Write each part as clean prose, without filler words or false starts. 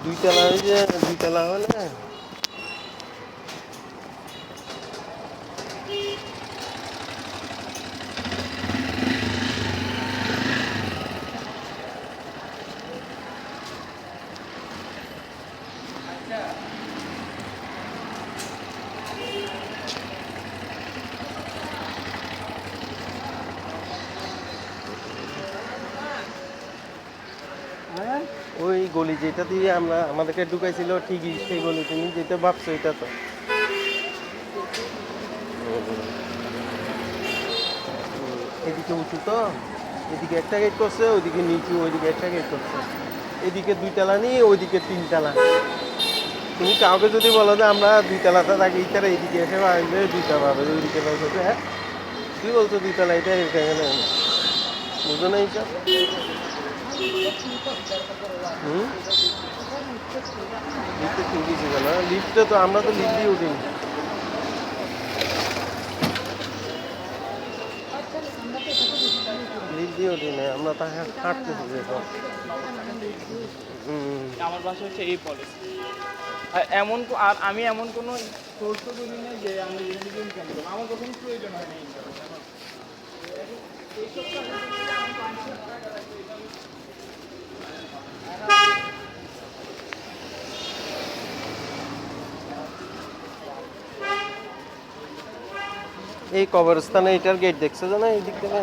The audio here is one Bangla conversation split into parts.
দুইতলা ওই যে দুইতলা হলে ওই গলি যেটা দিয়ে আমরা আমাদেরকে ঢুকাইছিল ঠিকই সেই গলি তুমি যেটা ভাবছো এটা তো এদিকে উঁচু তো এদিকে একটা গেট করছে ওইদিকে নিচু ওইদিকে একটা গেট করছে এদিকে দুইতলা নিয়ে ওইদিকে তিনতলা তুমি কাউকে যদি বলো যে আমরা দুইতলাতে থাকি তারা এদিকে এসে ভাববে দুইতলা পাবে ওইদিকে বলছো হ্যাঁ কি বলছো দুইতলা এটা এখানে বুঝো না এইসব লিফটে ঠিকই ছিল না লিফটে তো আমরা তো লিফট দিয়ে উঠিনি লিফট দিয়ে উঠিনি আমরা তা হাঁটতেছি যেতাম আমার বাসা হচ্ছে এই পলিসি আর এমন আর আমি এমন কোনো সোর্সও করি না যে আমি ইনকাম করবো আমার কখনো প্রয়োজন হয় না ইনকাম এই কবরস্থানে এটার গেট দেখছো না এই দিক থেকে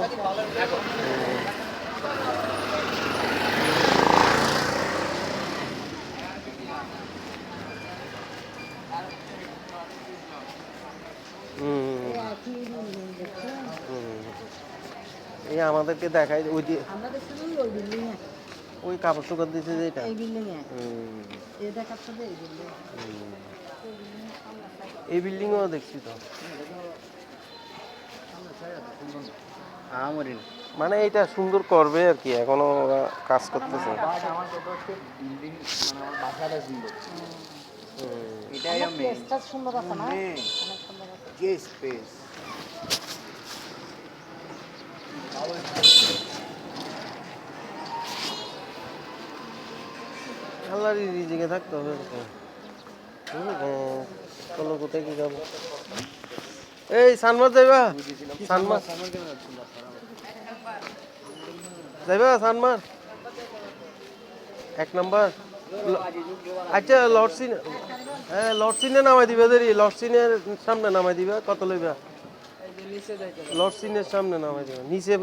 এই আমাদেরকে দেখায় ওই যে ওই কাপড় চোপড় দিচ্ছে যে এটা এই বিল্ডিংও দেখছি তো মানে এটা সুন্দর করবে আর কি এখনো ওরা কাজ করতেছে আল্লাহর রিজিকে থাকতে হবে চলো কোথায় কি যাবো এই সানমার যাইবা সানমার যাইবা সানমার 1 নম্বর আচ্ছা লর্ডসিনে হ্যাঁ লর্ডসিনে নামাই দিবা দেরি লর্ডসিনের সামনে নামাই দিবা কত লইবা লর্ডসিনের সামনে নামাই দিবা নিচে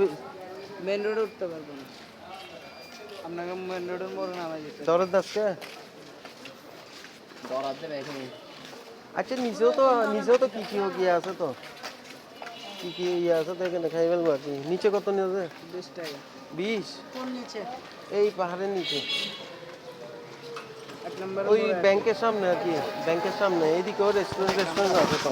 মেন রোডে উঠতে পারবো না আপনাকে মেন রোডের মোড়ে নামাই দিতে দরের দাসকে দরাতে এখানে আচ্ছা নিচেও তো কি কি আছে তো কি ইয়ে আছে তো এখানে খাই ফেলবো আর কি নিচে কত নিয়েছে 20 টাকা 20 কোন নিচে এই পাহাড়ের নিচে 1 নম্বর ওই ব্যাংকের সামনে আর কি ব্যাংকের সামনে এইদিকেও রেস্টুরেন্ট আছে তো